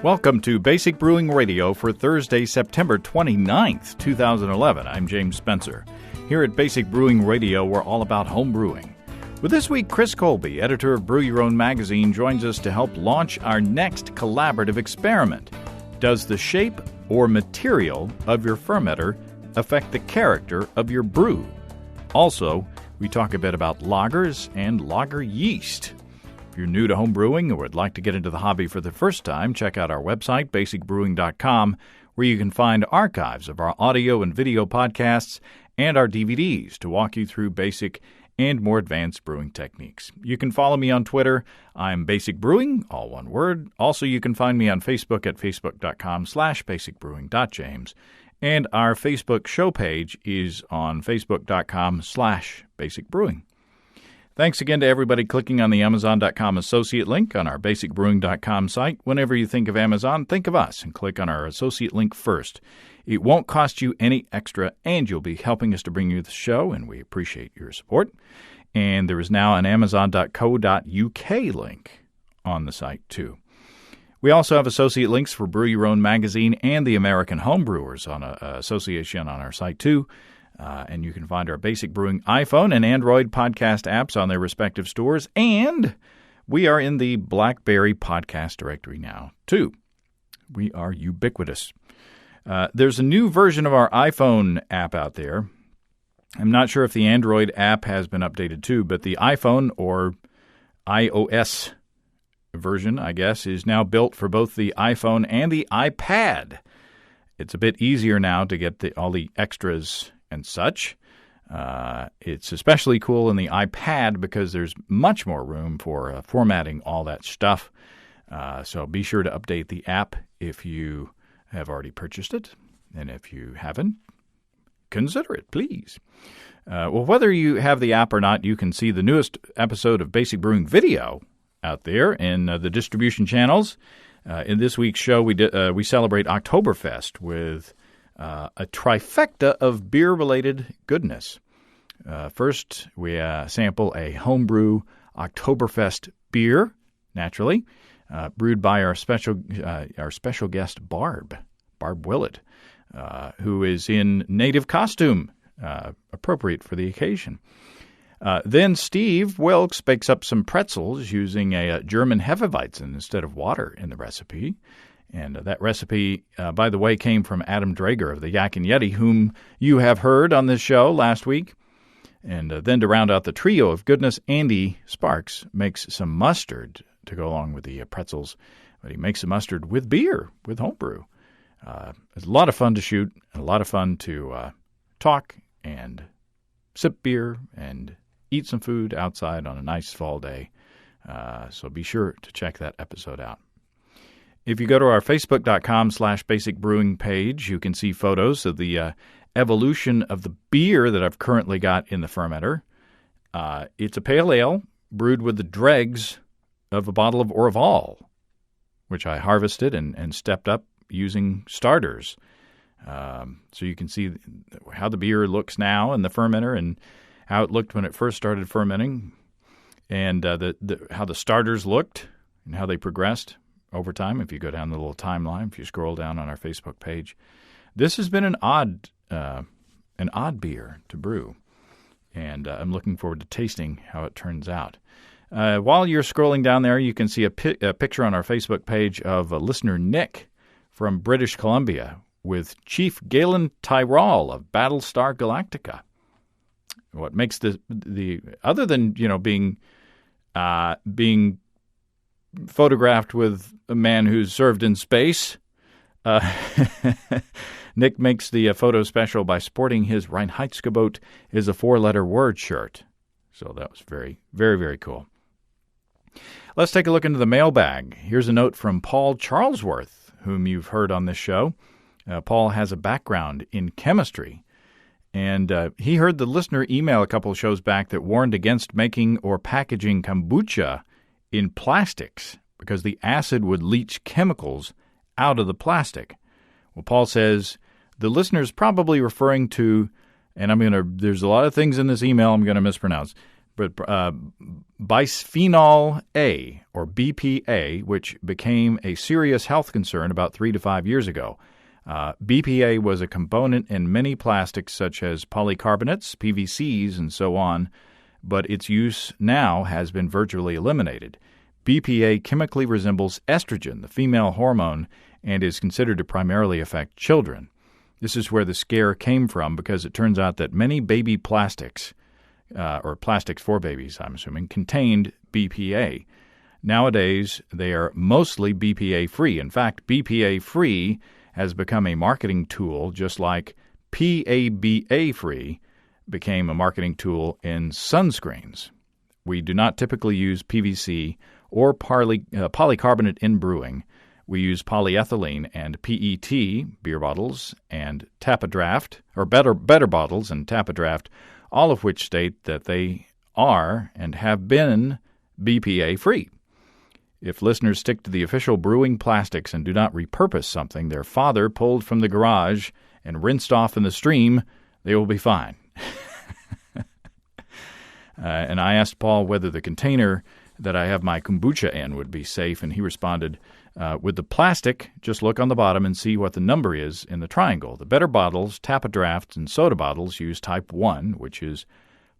Welcome to Basic Brewing Radio for Thursday, September 29th, 2011. I'm James Spencer. Here at Basic Brewing Radio, we're all about home brewing. With this week, Chris Colby, editor of Brew Your Own magazine, joins us to help launch our next collaborative experiment. Does the shape or material of your fermenter affect the character of your brew? Also, we talk a bit about lagers and lager yeast. If you're new to home brewing or would like to get into the hobby for the first time, check out our website, basicbrewing.com, where you can find archives of our audio and video podcasts and our DVDs to walk you through basic and more advanced brewing techniques. You can follow me on Twitter. I'm Basic Brewing, all one word. Also, you can find me on Facebook at facebook.com/basicbrewing.james. And our Facebook show page is on facebook.com/basicbrewing. Thanks again to everybody clicking on the Amazon.com associate link on our basicbrewing.com site. Whenever you think of Amazon, think of us and click on our associate link first. It won't cost you any extra, and you'll be helping us to bring you the show, and we appreciate your support. And there is now an amazon.co.uk link on the site, too. We also have associate links for Brew Your Own magazine and the American Homebrewers on association on our site, too. And you can find our Basic Brewing iPhone and Android podcast apps on their respective stores. And we are in the BlackBerry podcast directory now, too. We are ubiquitous. There's a new version of our iPhone app out there. I'm not sure if the Android app has been updated, too, but the iPhone or iOS version, I guess, is now built for both the iPhone and the iPad. It's a bit easier now to get all the extras and such. It's especially cool in the iPad because there's much more room for formatting all that stuff. So be sure to update the app if you have already purchased it. And if you haven't, consider it, please. Well, whether you have the app or not, you can see the newest episode of Basic Brewing Video out there in the distribution channels. In this week's show, we celebrate Oktoberfest with a trifecta of beer-related goodness. First, we sample a homebrew Oktoberfest beer, naturally, brewed by our special guest Barb Willett, who is in native costume, appropriate for the occasion. Then Steve Wilkes bakes up some pretzels using a German Hefeweizen instead of water in the recipe. And that recipe, by the way, came from Adam Drager of the Yak and Yeti, whom you have heard on this show last week. And then to round out the trio of goodness, Andy Sparks makes some mustard to go along with the pretzels. But he makes the mustard with beer, with homebrew. It's a lot of fun to shoot, and a lot of fun to talk and sip beer and eat some food outside on a nice fall day. So be sure to check that episode out. If you go to our facebook.com/basicbrewing page, you can see photos of the evolution of the beer that I've currently got in the fermenter. It's a pale ale brewed with the dregs of a bottle of Orval, which I harvested and stepped up using starters. So you can see how the beer looks now in the fermenter and how it looked when it first started fermenting, and how the starters looked and how they progressed over time. If you go down the little timeline, if you scroll down on our Facebook page, this has been an odd beer to brew, and I'm looking forward to tasting how it turns out. While you're scrolling down there, you can see a picture on our Facebook page of listener Nick from British Columbia with Chief Galen Tyrrell of Battlestar Galactica. What makes the other than being photographed with a man who's served in space, Nick makes the photo special by sporting his Reinheitsgebot is a 4-letter word shirt. So that was very, very, very cool. Let's take a look into the mailbag. Here's a note from Paul Charlesworth, whom you've heard on this show. Paul has a background in chemistry, and he heard the listener email a couple of shows back that warned against making or packaging kombucha in plastics because the acid would leach chemicals out of the plastic. Well, Paul says the listener's probably referring to, and there's a lot of things in this email I'm going to mispronounce, but bisphenol A, or BPA, which became a serious health concern about 3 to 5 years ago. BPA was a component in many plastics such as polycarbonates, PVCs, and so on, but its use now has been virtually eliminated. BPA chemically resembles estrogen, the female hormone, and is considered to primarily affect children. This is where the scare came from, because it turns out that many baby plastics, or plastics for babies, I'm assuming, contained BPA. Nowadays, they are mostly BPA-free. In fact, BPA-free has become a marketing tool, just like PABA-free became a marketing tool in sunscreens. We do not typically use PVC or polycarbonate in brewing. We use polyethylene and PET, beer bottles, and Tap-A-Draft, or better bottles and Tap-A-Draft, all of which state that they are and have been BPA-free. If listeners stick to the official brewing plastics and do not repurpose something their father pulled from the garage and rinsed off in the stream, they will be fine. And I asked Paul whether the container that I have my kombucha in would be safe, and he responded, with the plastic, just look on the bottom and see what the number is in the triangle. The better bottles, Tap-A-Draft, and soda bottles use type 1, which is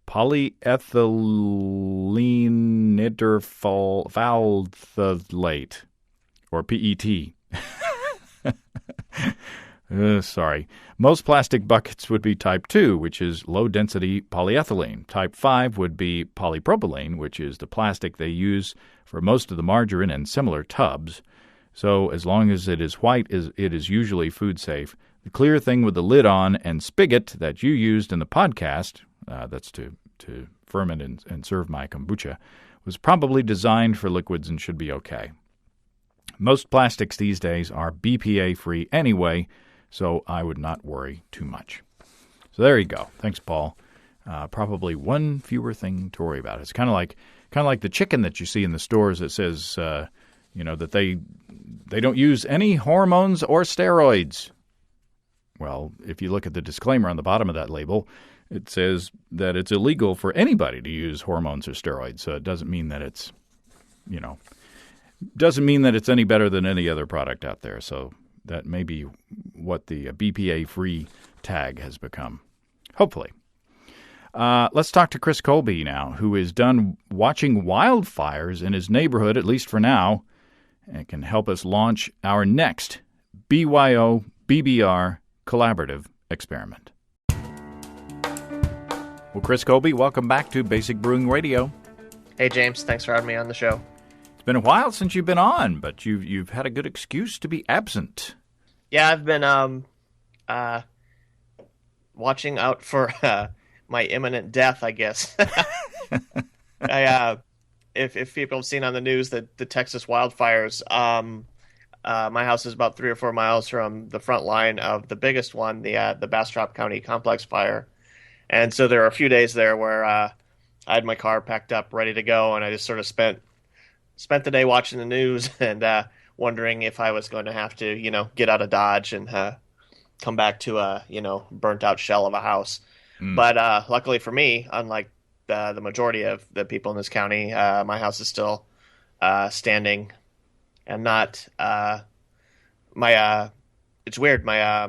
polyethylene interphthalate, or PET. Sorry. Most plastic buckets would be type 2, which is low-density polyethylene. Type 5 would be polypropylene, which is the plastic they use for most of the margarine and similar tubs. So as long as it is white, it is usually food safe. The clear thing with the lid on and spigot that you used in the podcast, that's to ferment and serve my kombucha, was probably designed for liquids and should be okay. Most plastics these days are BPA-free anyway, so I would not worry too much. So there you go. Thanks, Paul. Probably one fewer thing to worry about. It's kind of like the chicken that you see in the stores that says, that they don't use any hormones or steroids. Well, if you look at the disclaimer on the bottom of that label, it says that it's illegal for anybody to use hormones or steroids. So it doesn't mean that it's, any better than any other product out there. So that may be what the BPA-free tag has become. Hopefully. Let's talk to Chris Colby now, who is done watching wildfires in his neighborhood, at least for now, and can help us launch our next BYO-BBR collaborative experiment. Well, Chris Colby, welcome back to Basic Brewing Radio. Hey, James. Thanks for having me on the show. It's been a while since you've been on, but you've had a good excuse to be absent. Yeah, I've been watching out for my imminent death, I guess. If people have seen on the news that the Texas wildfires, my house is about 3 or 4 miles from the front line of the biggest one, the Bastrop County Complex fire. And so there were a few days there where I had my car packed up, ready to go, and I just sort of spent the day watching the news and wondering if I was going to have to, get out of Dodge and come back to a, burnt out shell of a house. Mm. But luckily for me, unlike the majority of the people in this county, my house is still standing and not it's weird. My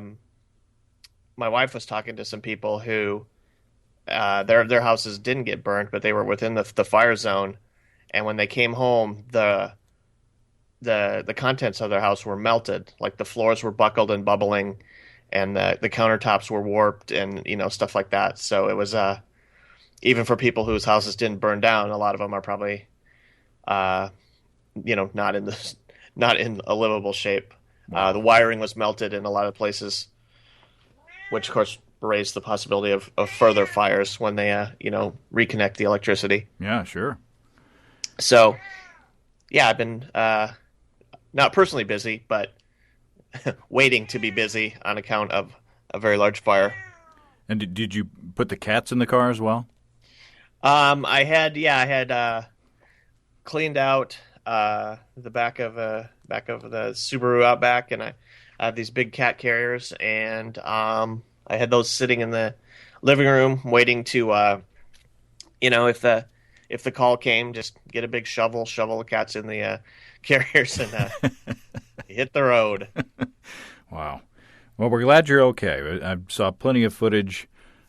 wife was talking to some people who their houses didn't get burnt, but they were within the fire zone. And when they came home, the contents of their house were melted. Like the floors were buckled and bubbling, and the countertops were warped, and stuff like that. So it was even for people whose houses didn't burn down, a lot of them are probably not in a livable shape. The wiring was melted in a lot of places, which of course raised the possibility of further fires when they reconnect the electricity. Yeah, sure. So, yeah, I've been not personally busy, but waiting to be busy on account of a very large fire. And did you put the cats in the car as well? I had cleaned out the back of the Subaru Outback, and I have these big cat carriers, and I had those sitting in the living room waiting to, if if the call came, just get a big shovel the cats in the carriers, and hit the road. Wow. Well, we're glad you're okay. I saw plenty of footage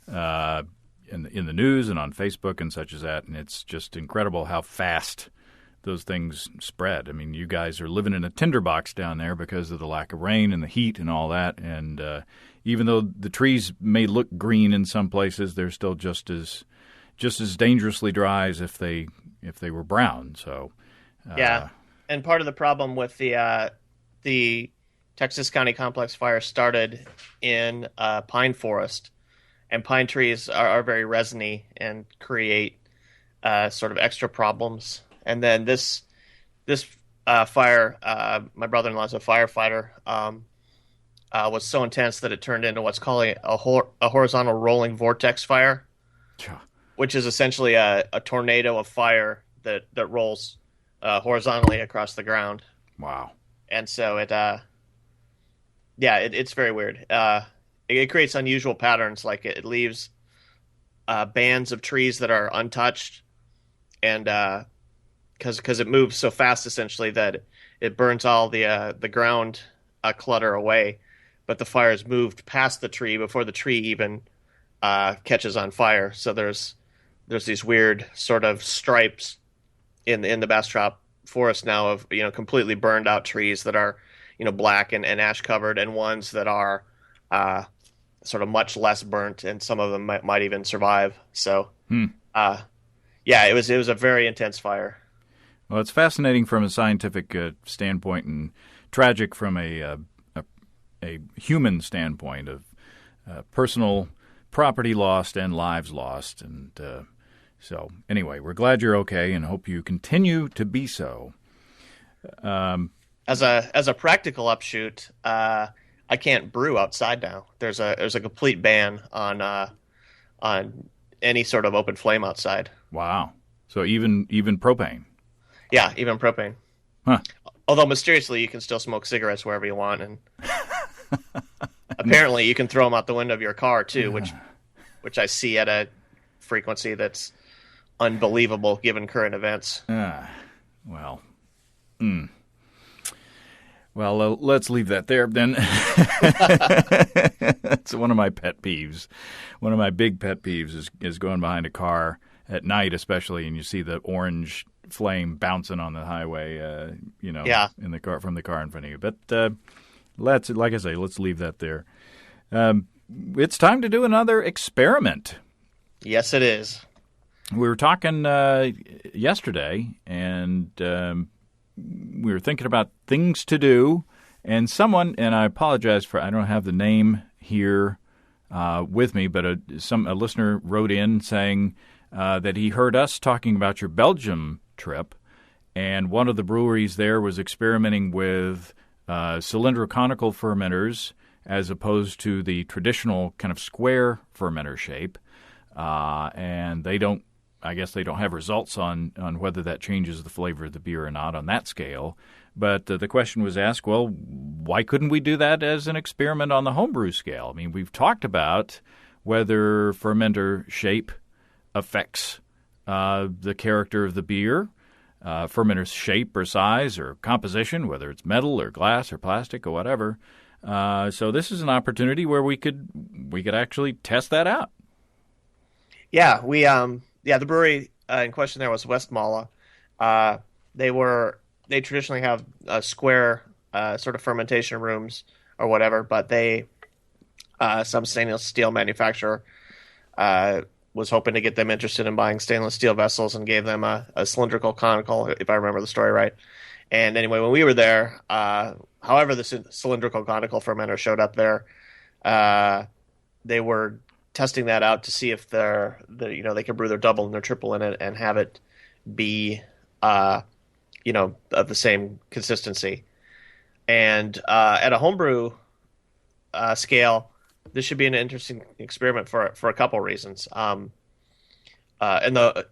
in the news and on Facebook and such as that, and it's just incredible how fast those things spread. I mean, you guys are living in a tinderbox down there because of the lack of rain and the heat and all that, and even though the trees may look green in some places, they're still just as dangerously dry as if they were brown. So yeah, and part of the problem with the Texas County Complex fire started in pine forest, and pine trees are very resiny and create sort of extra problems. And then this fire, my brother-in-law's a firefighter, was so intense that it turned into what's called a horizontal rolling vortex fire, which is essentially a tornado of fire that rolls horizontally across the ground. Wow. And so it's very weird. It creates unusual patterns, like it leaves bands of trees that are untouched, and because it moves so fast, essentially, that it burns all the ground clutter away. But the fire's moved past the tree before the tree even catches on fire. So there's these weird sort of stripes in the Bastrop forest now of completely burned out trees that are black and ash covered, and ones that are sort of much less burnt, and some of them might even survive. So it was a very intense fire. Well, it's fascinating from a scientific standpoint, and tragic from a human standpoint of personal property lost and lives lost. And so anyway, we're glad you're okay and hope you continue to be so. As a practical upshoot, I can't brew outside now. There's a complete ban on any sort of open flame outside. Wow. So even propane. Yeah, even propane. Huh. Although mysteriously you can still smoke cigarettes wherever you want, and apparently you can throw them out the window of your car too, which I see at a frequency that's unbelievable given current events. Well. Well, let's leave that there then. That's one of my pet peeves. One of my big pet peeves is going behind a car at night, especially, and you see the orange flame bouncing on the highway, in the car, from the car in front of you. But let's leave that there. It's time to do another experiment. Yes, it is. We were talking yesterday, and we were thinking about things to do, and I apologize for I don't have the name here with me, but a listener wrote in saying that he heard us talking about your Belgium trip, and one of the breweries there was experimenting with cylindro-conical fermenters as opposed to the traditional kind of square fermenter shape, and I guess they don't have results on whether that changes the flavor of the beer or not on that scale. But the question was asked, well, why couldn't we do that as an experiment on the homebrew scale? I mean, we've talked about whether fermenter shape affects the character of the beer, fermenter's shape or size or composition, whether it's metal or glass or plastic or whatever. So this is an opportunity where we could actually test that out. Yeah, the brewery in question there was Westmalle. They traditionally have square sort of fermentation rooms or whatever, but some stainless steel manufacturer was hoping to get them interested in buying stainless steel vessels and gave them a cylindrical conical, if I remember the story right. And anyway, when we were there, however the cylindrical conical fermenter showed up there, they were testing that out to see if they can brew their double and their triple in it and have it be of the same consistency. And at a homebrew scale, this should be an interesting experiment for a couple reasons. And it'll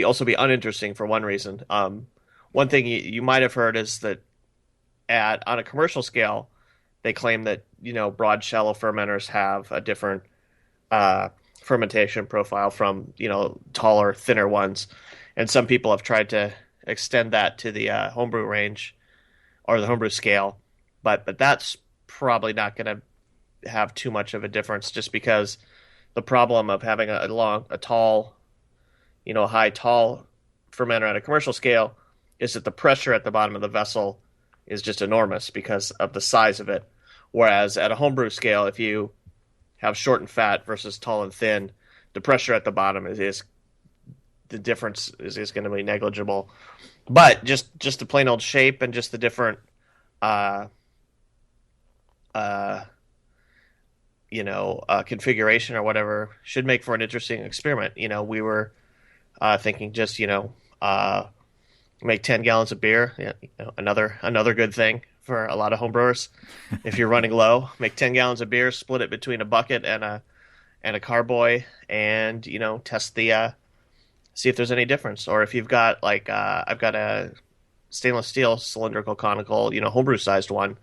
also be uninteresting for one reason. One thing you might have heard is that on a commercial scale, they claim that broad shallow fermenters have a different fermentation profile from taller, thinner ones, And some people have tried to extend that to the homebrew range or the homebrew scale, but that's probably not going to have too much of a difference, just because the problem of having a tall, high tall fermenter at a commercial scale is that the pressure at the bottom of the vessel is just enormous because of the size of it. Whereas at a homebrew scale, if you have short and fat versus tall and thin, the pressure at the bottom is the difference is going to be negligible. But just the plain old shape and just the different configuration or whatever should make for an interesting experiment. We were thinking just make 10 gallons of beer. Another good thing for a lot of homebrewers. If you're running low, make 10 gallons of beer, split it between a bucket and a carboy, and test the see if there's any difference. Or if you've got I've got a stainless steel cylindrical conical homebrew sized one,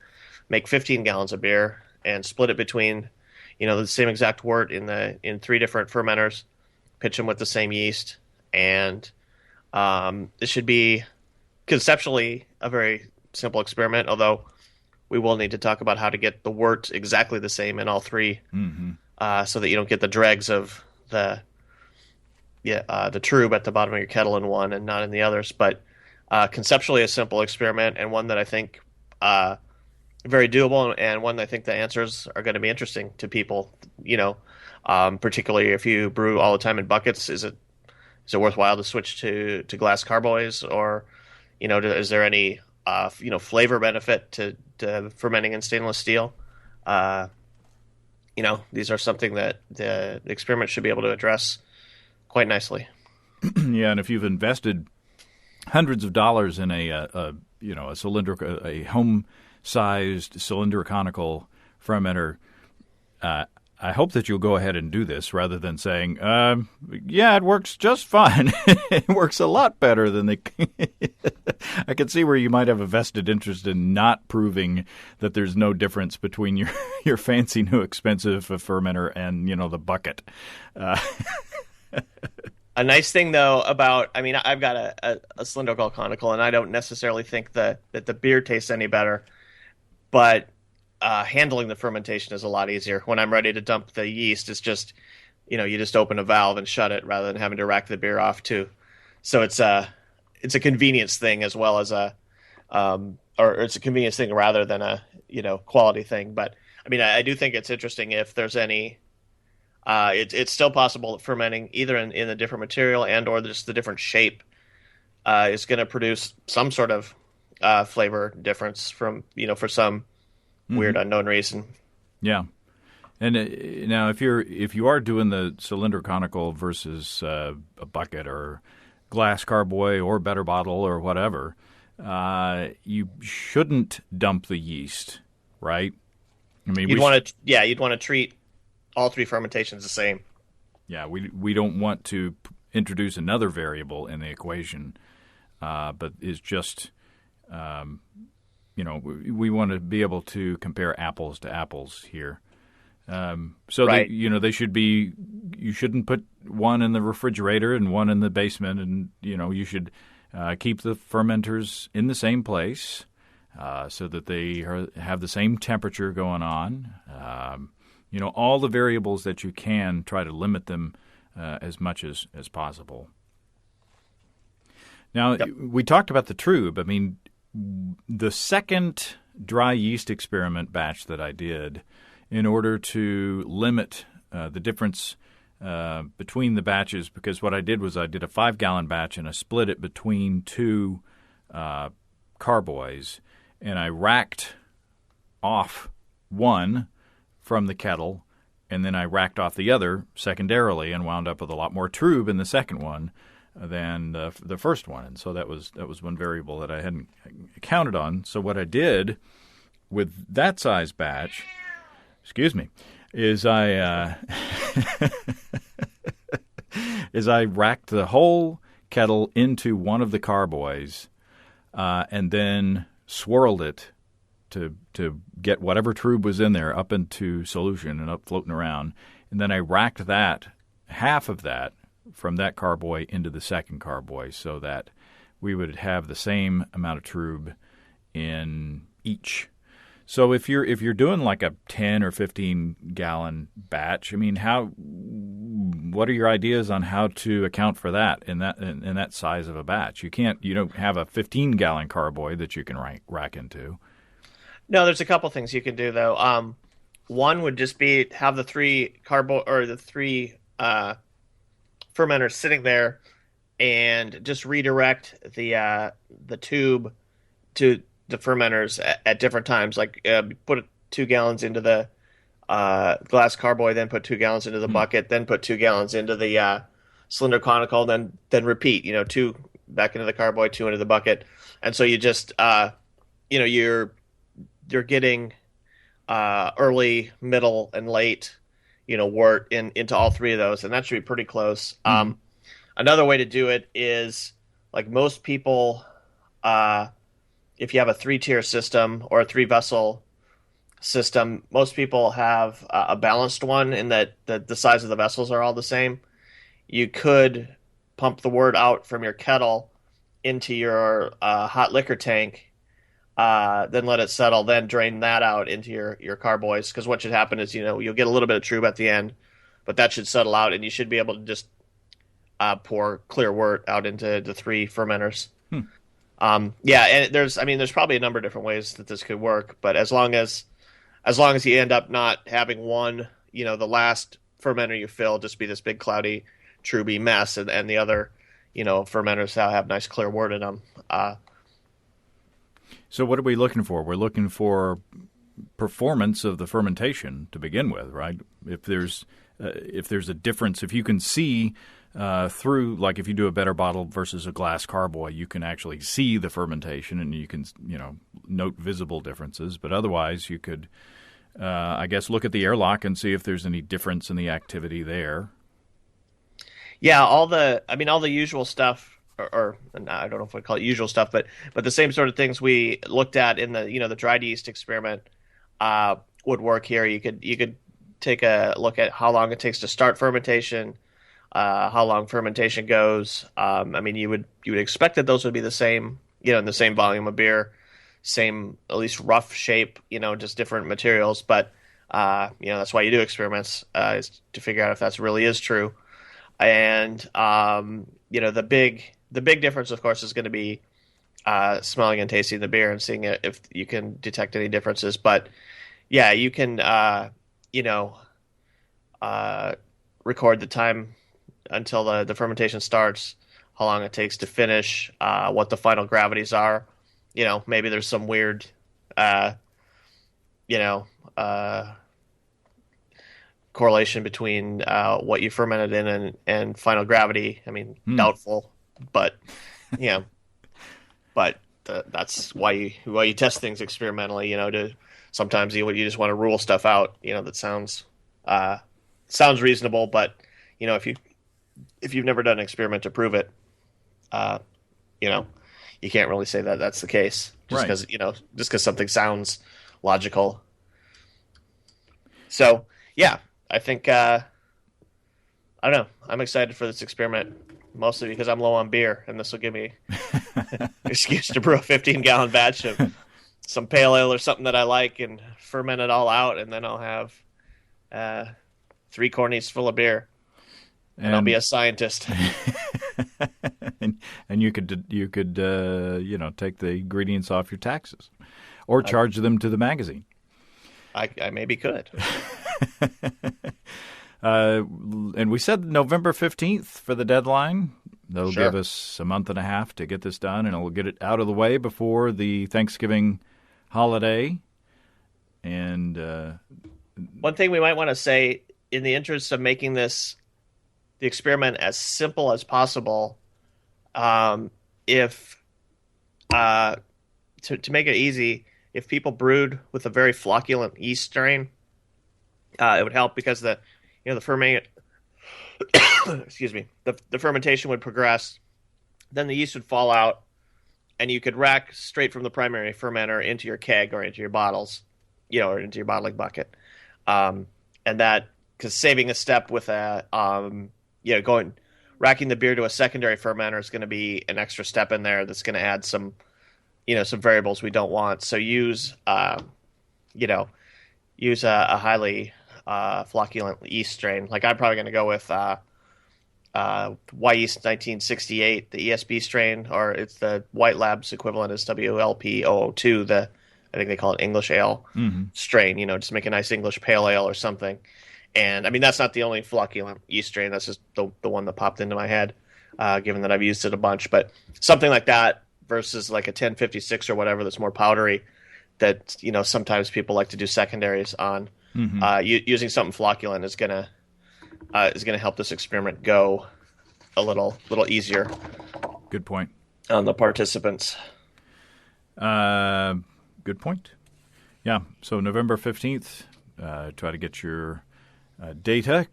make 15 gallons of beer and split it between the same exact wort in 3 different fermenters, pitch them with the same yeast, and this should be conceptually a very simple experiment, although we will need to talk about how to get the wort exactly the same in all 3, so that you don't get the dregs of the trub at the bottom of your kettle in one and not in the others. But conceptually a simple experiment, and one that I think very doable, and one that I think the answers are going to be interesting to people. Particularly if you brew all the time in buckets, is it worthwhile to switch to glass carboys, or is there any flavor benefit to fermenting in stainless steel? These are something that the experiment should be able to address quite nicely. Yeah, and if you've invested hundreds of dollars in a home-sized cylindrical fermenter, I hope that you'll go ahead and do this rather than saying, it works just fine. It works a lot better than I can see where you might have a vested interest in not proving that there's no difference between your fancy new expensive fermenter and, the bucket. A nice thing, though, I've got a cylindrical conical, and I don't necessarily think that the beer tastes any better, but handling the fermentation is a lot easier. When I'm ready to dump the yeast, it's just, you just open a valve and shut it rather than having to rack the beer off too. So it's a convenience thing as well as it's a convenience thing rather than a, quality thing. But I do think it's interesting if there's any, it's still possible that fermenting either in a different material and or just the different shape is going to produce some sort of flavor difference from, for some weird unknown reason. Yeah. And now if you are doing the cylinder conical versus a bucket or glass carboy or better bottle or whatever, you shouldn't dump the yeast, right? You'd want to treat all 3 fermentations the same. Yeah, we don't want to introduce another variable in the equation, but it's just we want to be able to compare apples to apples here. So right. They should be. You shouldn't put one in the refrigerator and one in the basement, and you should keep the fermenters in the same place so that they have the same temperature going on. All the variables that you can, try to limit them as much as possible. Now, we talked about the trub. The second dry yeast experiment batch that I did, in order to limit the difference between the batches, because what I did was I did a 5-gallon batch and I split it between 2 carboys, and I racked off one from the kettle, and then I racked off the other secondarily and wound up with a lot more trub in the second one than the first one. And so that was one variable that I hadn't counted on. So what I did with that size batch, is I racked the whole kettle into one of the carboys and then swirled it to get whatever trub was in there up into solution and up floating around. And then I racked half of that from that carboy into the second carboy, so that we would have the same amount of trub in each. So if you're doing like a 10 or 15 gallon batch, I mean, what are your ideas on how to account for that in that size of a batch? You don't have a 15 gallon carboy that you can rack into. No, there's a couple things you can do though. One would just be have the three fermenters sitting there, and just redirect the tube to the fermenters at different times. Like put 2 gallons into the glass carboy, then put 2 gallons into the bucket, then put 2 gallons into the cylinder conical, then repeat. 2 back into the carboy, 2 into the bucket, and so you just you're getting early, middle, and late wort into all three of those, and that should be pretty close. Another way to do it is, like most people, if you have a 3-tier system or a 3-vessel system, most people have a balanced one in that the size of the vessels are all the same. You could pump the wort out from your kettle into your hot liquor tank, then let it settle, then drain that out into your carboys. Because what should happen is, you'll get a little bit of trub at the end, but that should settle out, and you should be able to just pour clear wort out into the 3 fermenters. And there's probably a number of different ways that this could work, but as long as you end up not having one, the last fermenter you fill just be this big cloudy, truby mess, and the other, fermenters have nice clear wort in them. So what are we looking for? We're looking for performance of the fermentation to begin with, right? If there's a difference, if you can see through, like if you do a better bottle versus a glass carboy, you can actually see the fermentation and you can, note visible differences. But otherwise, you could, I guess, look at the airlock and see if there's any difference in the activity there. Yeah, all the usual stuff, or I don't know if I call it usual stuff, but the same sort of things we looked at in the dried yeast experiment would work here. You could take a look at how long it takes to start fermentation, how long fermentation goes. You would expect that those would be the same, in the same volume of beer, same at least rough shape, just different materials. But that's why you do experiments, is to figure out if that really is true. And the big difference, of course, is going to be smelling and tasting the beer and seeing if you can detect any differences. But yeah, you can record the time until the fermentation starts, how long it takes to finish, what the final gravities are. Maybe there's some weird, correlation between what you fermented in and final gravity. Doubtful, but that's why you test things experimentally. To sometimes you just want to rule stuff out. That sounds reasonable, but if you've never done an experiment to prove it, you can't really say that that's the case just because something sounds logical. So yeah, I think I don't know. I'm excited for this experiment, mostly because I'm low on beer, and this will give me an excuse to brew a 15-gallon batch of some pale ale or something that I like and ferment it all out, and then I'll have 3 cornies full of beer. And I'll be a scientist. and you could take the ingredients off your taxes, or charge them to the magazine. I maybe could. And we said November 15th for the deadline. That'll Sure. give us a month and a half to get this done, and we'll get it out of the way before the Thanksgiving holiday. And one thing we might want to say, in the interest of making the experiment as simple as possible, if to make it easy, if people brewed with a very flocculent yeast strain, it would help, because the fermentation would progress, then the yeast would fall out, and you could rack straight from the primary fermenter into your keg or into your bottles, or into your bottling bucket, and that, because saving a step with going racking the beer to a secondary fermenter is going to be an extra step in there that's going to add some, some variables we don't want. So you know, use a highly flocculent yeast strain. Like I'm probably going to go with Yeast 1968, the ESB strain, or it's the White Labs equivalent is WLP002, I think they call it English ale strain, just make a nice English pale ale or something. And I mean, that's not the only flocculent yeast strain. That's just the one that popped into my head, given that I've used it a bunch. But something like that versus like a 1056 or whatever that's more powdery that, sometimes people like to do secondaries on. Using something flocculent is gonna help this experiment go a little easier. Good point. On the participants. Good point. Yeah. So November 15th, try to get your data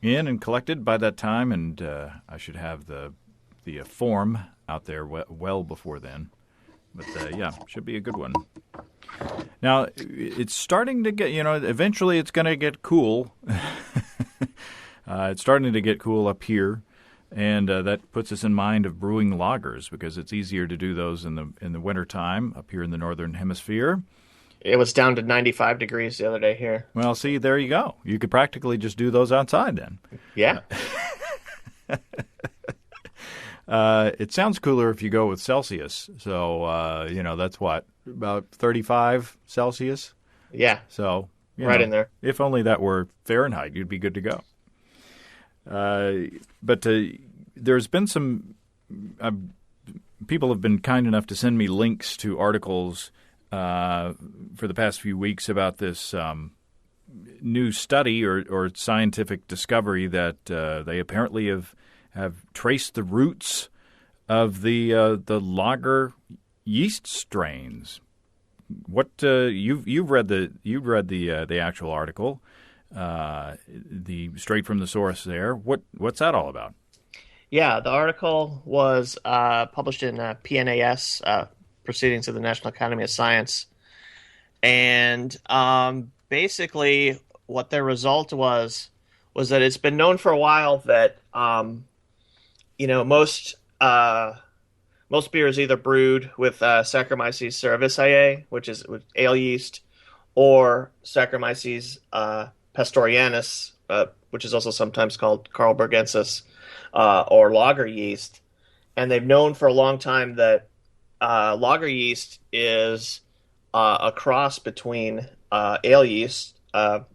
in and collected by that time, and I should have the form out there well before then. But yeah, should be a good one. Now, it's starting to get, eventually it's going to get cool. It's starting to get cool up here, and that puts us in mind of brewing lagers because it's easier to do those in the wintertime up here in the northern hemisphere. It was down to 95 degrees the other day here. Well, see, there you go. You could practically just do those outside then. Yeah. It sounds cooler if you go with Celsius. So, that's what, about 35 Celsius? Yeah. So, right in there. If only that were Fahrenheit, you'd be good to go. But there's been some people have been kind enough to send me links to articles for the past few weeks about this new study or scientific discovery that they apparently have traced the roots of the lager yeast strains. What you've read the actual article, the straight from the source there. What's that all about? Yeah, the article was published in PNAS, Proceedings of the National Academy of Science, and basically what their result was that it's been known for a while that most beer is either brewed with Saccharomyces cerevisiae, which is with ale yeast, or Saccharomyces pastorianus, which is also sometimes called Carlsbergensis, or lager yeast. And they've known for a long time that lager yeast is a cross between ale yeast, Saccharomyces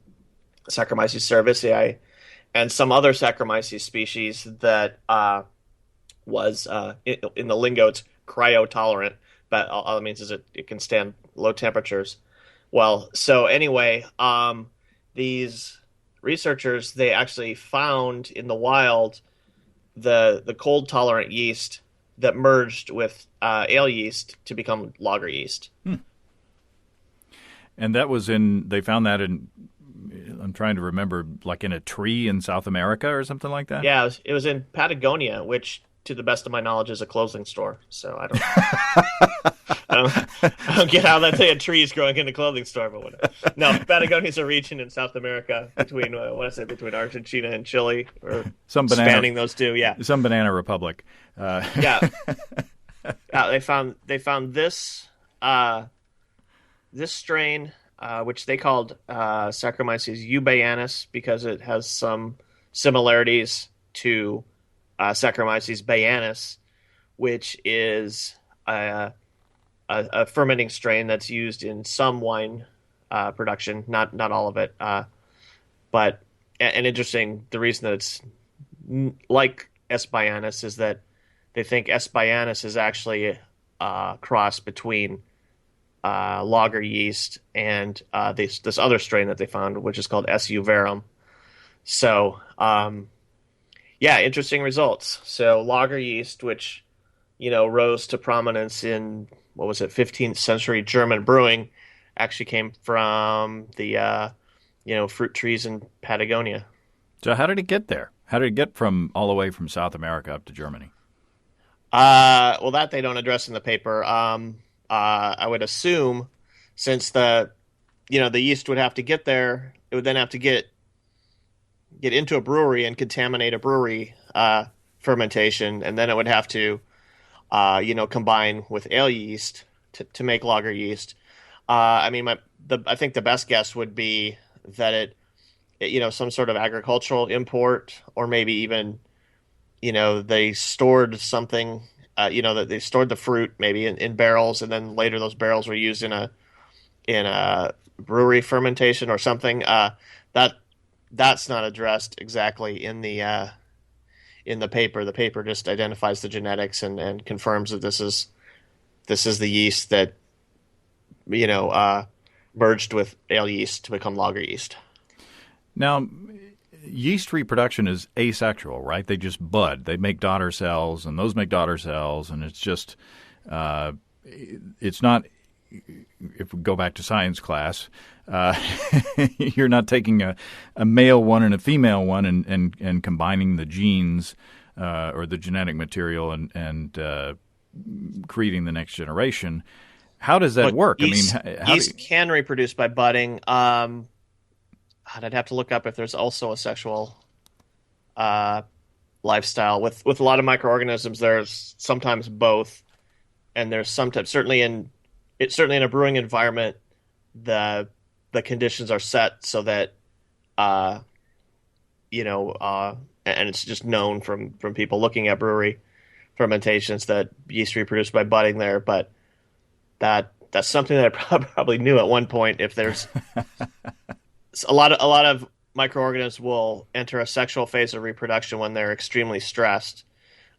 cerevisiae, and some other Saccharomyces species that was, in the lingo, it's cryotolerant, but all it means is it can stand low temperatures. Well, so anyway, these researchers, they actually found in the wild the cold-tolerant yeast that merged with ale yeast to become lager yeast. And they found that in, I'm trying to remember, like in a tree in South America or something like that? Yeah, it was in Patagonia, which, to the best of my knowledge, is a clothing store. So I don't get how that a tree is growing in a clothing store, but whatever. No, Patagonia is a region in South America between between Argentina and Chile, or spanning those two. Yeah, some banana republic. Yeah, they found this strain, which they called Saccharomyces eubayanus because it has some similarities to Saccharomyces bayanus, which is a fermenting strain that's used in some wine production, not all of it. But an interesting, the reason that it's like S. bayanus is that they think S. bayanus is actually a cross between lager yeast and this other strain that they found, which is called S. verum. So, yeah, interesting results. So lager yeast, which, rose to prominence in, 15th century German brewing, actually came from the, fruit trees in Patagonia. So how did it get there? How did it get all the way from South America up to Germany? Well, that they don't address in the paper. I would assume since the yeast would have to get there, it would then have to get into a brewery and contaminate a brewery fermentation, and then it would have to, combine with ale yeast to make lager yeast. I mean, I think the best guess would be that some sort of agricultural import, or maybe even, they stored something, that they stored the fruit maybe in barrels, and then later those barrels were used in a brewery fermentation or something. That's not addressed exactly in the paper. The paper just identifies the genetics and confirms that this is the yeast that merged with ale yeast to become lager yeast. Now, yeast reproduction is asexual, right? They just bud. They make daughter cells, and those make daughter cells, and it's just it's not. If we go back to science class, you're not taking a male one and a female one and combining the genes or the genetic material and creating the next generation. How does that work? Yeast can reproduce by budding. I'd have to look up if there's also a sexual lifestyle. With a lot of microorganisms, there's sometimes both, and there's sometimes certainly in a brewing environment, the conditions are set so that and it's just known from people looking at brewery fermentations that yeast reproduce by budding there, but that's something that I probably knew at one point. If there's a lot of microorganisms will enter a sexual phase of reproduction when they're extremely stressed,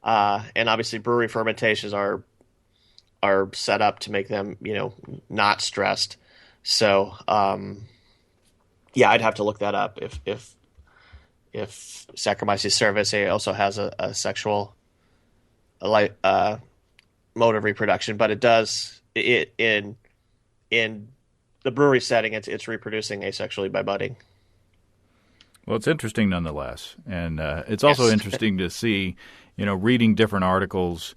and obviously brewery fermentations are set up to make them not stressed. So I'd have to look that up if Saccharomyces cerevisiae also has a sexual mode of reproduction, but it does in the brewery setting, it's reproducing asexually by budding. Well, it's interesting nonetheless, and it's also interesting to see, reading different articles.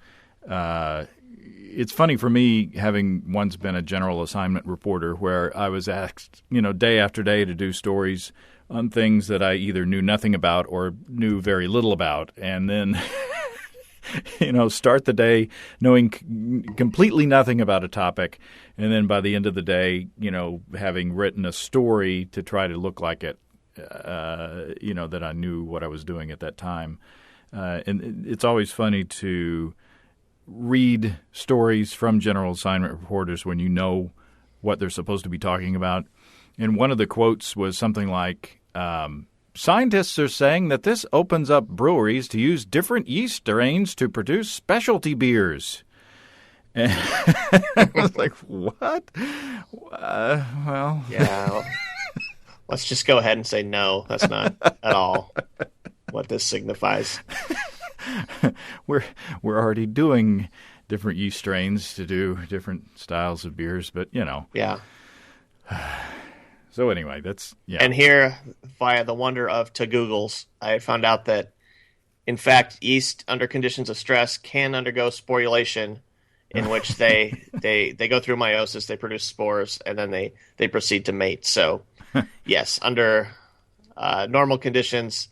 It's funny for me, having once been a general assignment reporter, where I was asked, day after day to do stories on things that I either knew nothing about or knew very little about, and then start the day knowing completely nothing about a topic, and then by the end of the day, having written a story to try to look like it, that I knew what I was doing at that time. And it's always funny to read stories from general assignment reporters when you know what they're supposed to be talking about. And one of the quotes was something like, scientists are saying that this opens up breweries to use different yeast strains to produce specialty beers. And I was like, what? Well. Yeah. Let's just go ahead and say no. That's not at all what this signifies. We're already doing different yeast strains to do different styles of beers, but Yeah. So anyway, that's And here, via the wonder of to Googles, I found out that, in fact, yeast under conditions of stress can undergo sporulation, in which they go through meiosis, they produce spores, and then they proceed to mate. So, yes, under normal conditions,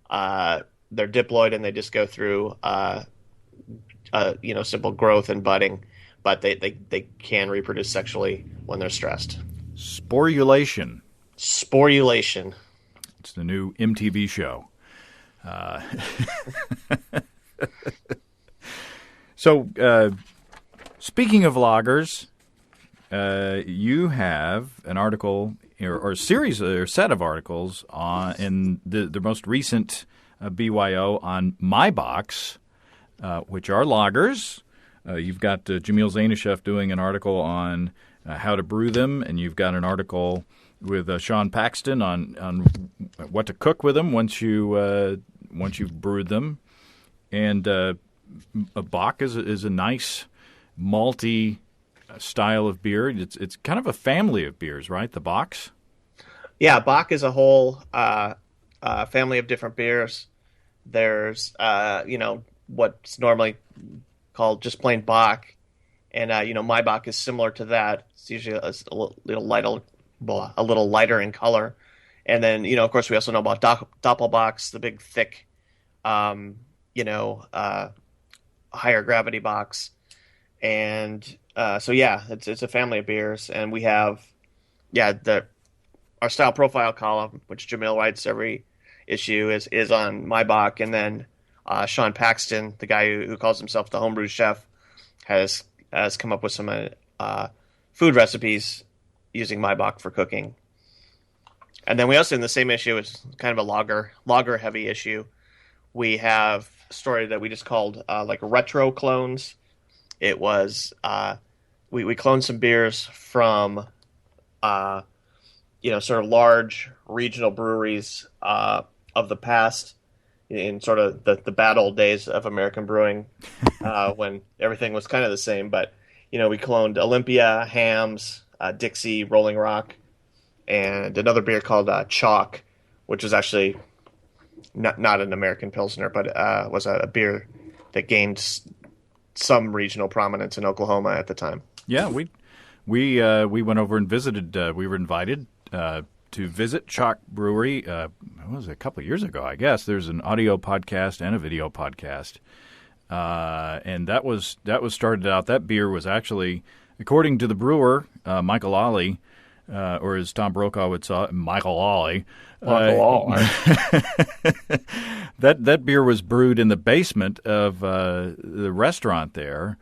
they're diploid and they just go through simple growth and budding, but they can reproduce sexually when they're stressed. Sporulation. It's the new MTV show. So, speaking of lagers, you have an article or series or set of articles in the most recent BYO on My Box, which are lagers. You've got Jamil Zainasheff doing an article on how to brew them, and you've got an article with Sean Paxton on what to cook with them once you've brewed them. And a Bock is a nice malty style of beer. It's kind of a family of beers, right? The Bocks. Yeah, Bock is a whole family of different beers. There's what's normally called just plain Bock, and My Bock is similar to that. It's usually a little lighter in color, and then of course we also know about Doppelbocks, the big thick higher gravity box. And so yeah, it's a family of beers, and we have the our style profile column, which Jamil writes every issue, is on my Bach, and then Sean Paxton, the guy who calls himself the homebrew chef, has come up with some food recipes using my Bach for cooking. And then we also, in the same issue, it's kind of a lager heavy issue. We have a story that we just called like retro clones. It was we cloned some beers from sort of large regional breweries of the past, in sort of the bad old days of American brewing, when everything was kind of the same. But we cloned Olympia, Hams, Dixie, Rolling Rock, and another beer called Chalk, which is actually not an American Pilsner, but was a beer that gained some regional prominence in Oklahoma at the time. Yeah, we went over and visited. We were invited to visit Chalk Brewery. What was it, a couple of years ago, I guess. There's an audio podcast and a video podcast, and that was started out. That beer was actually, according to the brewer, Michael Ollie, or as Tom Brokaw would say, Michael Ollie. That beer was brewed in the basement of the restaurant there.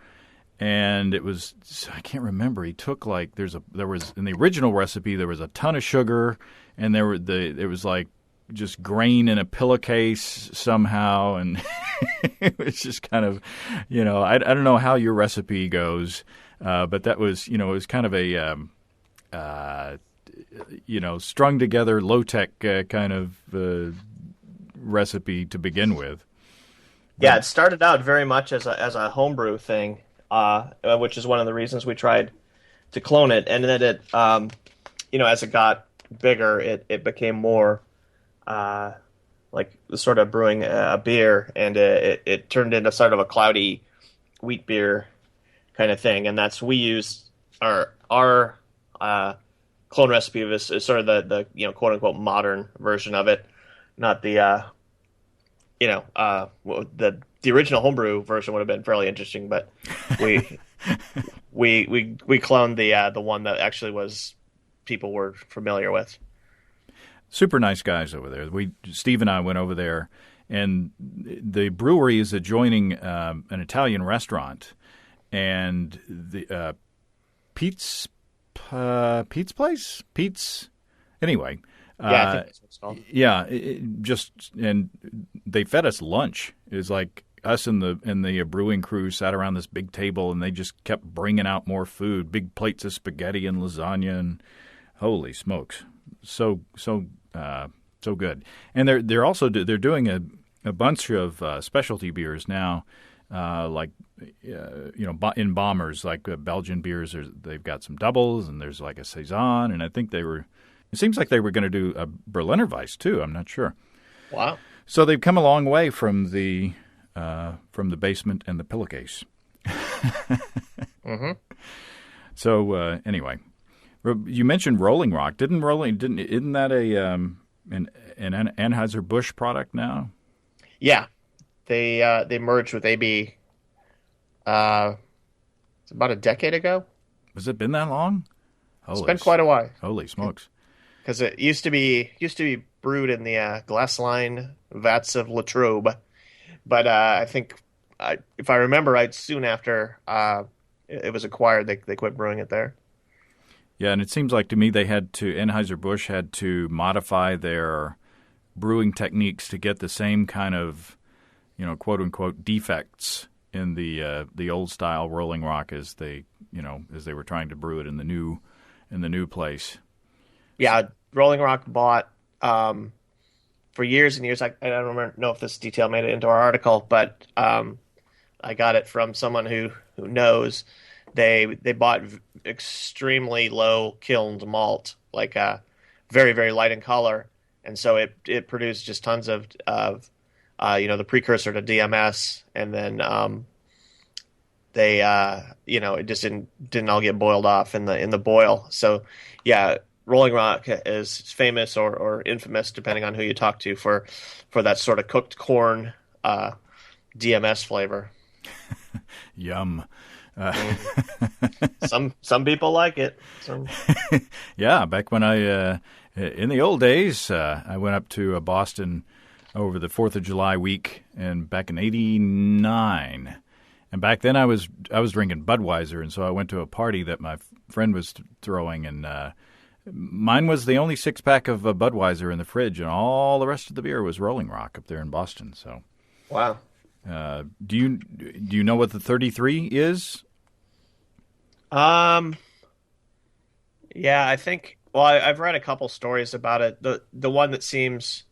And it was, I can't remember. He took there was in the original recipe there was a ton of sugar, and it was like just grain in a pillowcase somehow, and it was just kind of, I don't know how your recipe goes, but that was, it was kind of a strung together low tech kind of recipe to begin with. Yeah, it started out very much as a homebrew thing. Which is one of the reasons we tried to clone it, and then it, as it got bigger, it became more like sort of brewing a beer, and it turned into sort of a cloudy wheat beer kind of thing, and we use our clone recipe of this is sort of the quote unquote modern version of it, not the the original homebrew version would have been fairly interesting, but we cloned the one that actually people were familiar with. Super nice guys over there. Steve and I went over there, and the brewery is adjoining an Italian restaurant, and the Pete's place. Anyway. Yeah, I think that's what it's called. Yeah, and they fed us lunch. It was like us and the brewing crew sat around this big table, and they just kept bringing out more food, big plates of spaghetti and lasagna, and holy smokes, so good. And they're also doing a bunch of specialty beers now, in bombers, like Belgian beers. They've got some doubles, and there's like a saison, and I think it seems like they were going to do a Berliner Weiss too. I'm not sure. Wow! So they've come a long way from the basement and the pillowcase. Mm-hmm. So anyway, you mentioned Rolling Rock. Isn't that an Anheuser-Busch product now? Yeah, they merged with AB. It's about a decade ago. Has it been that long? It's been quite a while. Holy smokes! Because it used to be brewed in the glass line vats of Latrobe, but I think, if I remember right, soon after it was acquired, they quit brewing it there. Yeah, and it seems like to me Anheuser-Busch had to modify their brewing techniques to get the same kind of, quote unquote defects in the old style Rolling Rock as they were trying to brew it in the new place. Yeah, Rolling Rock bought for years and years. I don't know if this detail made it into our article, but I got it from someone who knows. They bought extremely low kilned malt, like very, very light in color, and so it produced just tons of the precursor to DMS, and then they it just didn't all get boiled off in the boil. So yeah. Rolling Rock is famous or infamous, depending on who you talk to, for that sort of cooked corn DMS flavor. Yum. Some people like it. Yeah, back when I in the old days, I went up to Boston over the 4th of July week, and back in '89. And back then I was drinking Budweiser, and so I went to a party that my friend was throwing, and mine was the only 6-pack of Budweiser in the fridge, and all the rest of the beer was Rolling Rock up there in Boston. So, wow. Do you know what the 33 is? Yeah, I think. Well, I've read a couple stories about it. The one that seems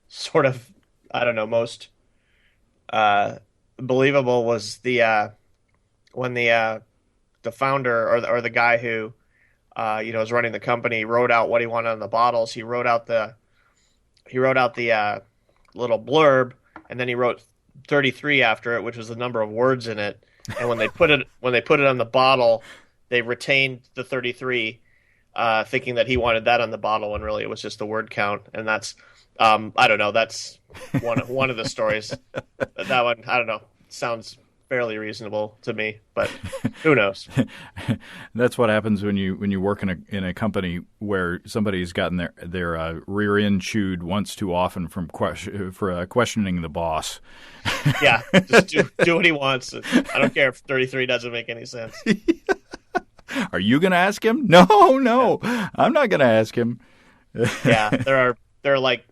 sort of, I don't know, most believable was when the founder or the guy who is running the company wrote out what he wanted on the bottles. He wrote out the little blurb, and then he wrote 33 after it, which was the number of words in it. And when they put it on the bottle, they retained the 33, thinking that he wanted that on the bottle, when really it was just the word count. And that's I don't know. That's one of the stories. That one, I don't know. Sounds fairly reasonable to me, but who knows? That's what happens when you work in a company where somebody's gotten their rear end chewed once too often for questioning the boss. Yeah, just do what he wants. I don't care if 33 doesn't make any sense. Are you going to ask him? No, I'm not going to ask him. Yeah, there are like,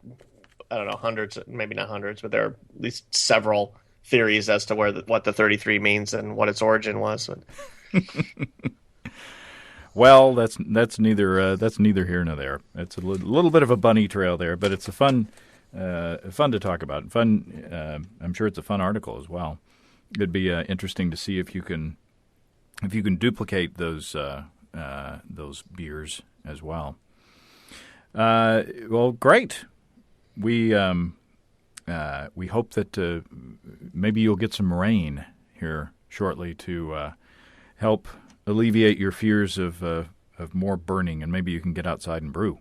I don't know, hundreds, maybe not hundreds, but there are at least several theories as to what the 33 means and what its origin was. Well, that's neither here nor there. It's a little bit of a bunny trail there, but it's fun to talk about. Fun. I'm sure it's a fun article as well. It'd be interesting to see if you can duplicate those beers as well. Well, great. We hope that maybe you'll get some rain here shortly to help alleviate your fears of more burning, and maybe you can get outside and brew.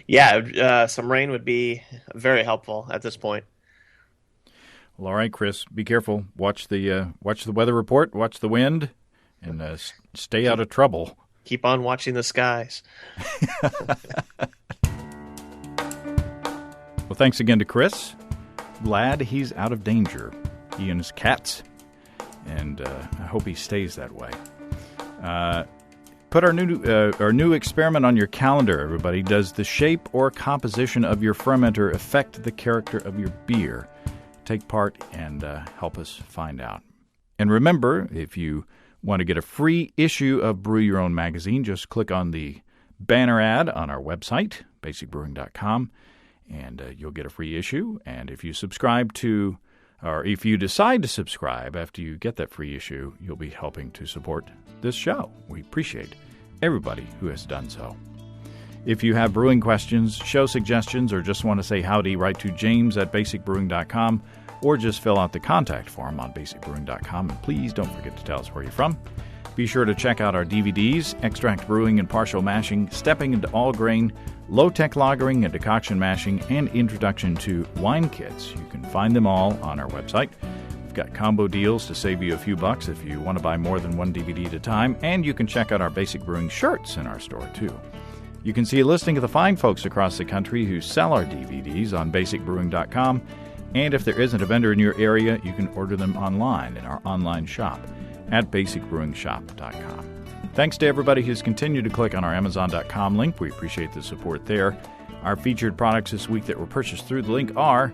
Yeah, some rain would be very helpful at this point. Well, all right, Chris, be careful. Watch the weather report. Watch the wind, and stay out of trouble. Keep on watching the skies. Well, thanks again to Chris. Glad he's out of danger, he and his cats, and I hope he stays that way. Put our new experiment on your calendar, everybody. Does the shape or composition of your fermenter affect the character of your beer? Take part and help us find out. And remember, if you want to get a free issue of Brew Your Own magazine, just click on the banner ad on our website, basicbrewing.com, and you'll get a free issue. And if you if you decide to subscribe after you get that free issue, you'll be helping to support this show. We appreciate everybody who has done so. If you have brewing questions, show suggestions, or just want to say howdy, write to james@basicbrewing.com, or just fill out the contact form on basicbrewing.com. And please don't forget to tell us where you're from. Be sure to check out our DVDs, Extract Brewing and Partial Mashing, Stepping into All Grain, Low-Tech Lagering and Decoction Mashing, and Introduction to Wine Kits. You can find them all on our website. We've got combo deals to save you a few bucks if you want to buy more than one DVD at a time, and you can check out our Basic Brewing shirts in our store, too. You can see a listing of the fine folks across the country who sell our DVDs on basicbrewing.com, and if there isn't a vendor in your area, you can order them online in our online shop at basicbrewingshop.com. Thanks to everybody who's continued to click on our Amazon.com link. We appreciate the support there. Our featured products this week that were purchased through the link are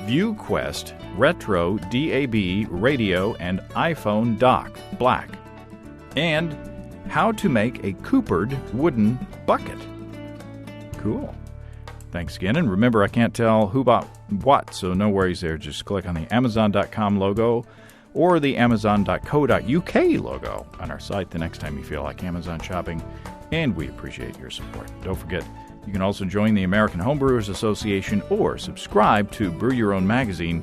ViewQuest Retro DAB Radio and iPhone Dock Black, and How to Make a Coopered Wooden Bucket. Cool. Thanks again, and remember, I can't tell who bought what, so no worries there. Just click on the Amazon.com logo or the Amazon.co.uk logo on our site the next time you feel like Amazon shopping, and we appreciate your support. Don't forget, you can also join the American Homebrewers Association or subscribe to Brew Your Own magazine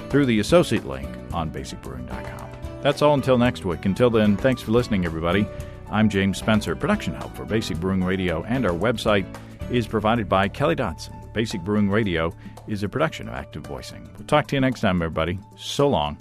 through the associate link on basicbrewing.com. That's all until next week. Until then, thanks for listening, everybody. I'm James Spencer. Production help for Basic Brewing Radio and our website is provided by Kelly Dotson. Basic Brewing Radio is a production of Active Voicing. We'll talk to you next time, everybody. So long.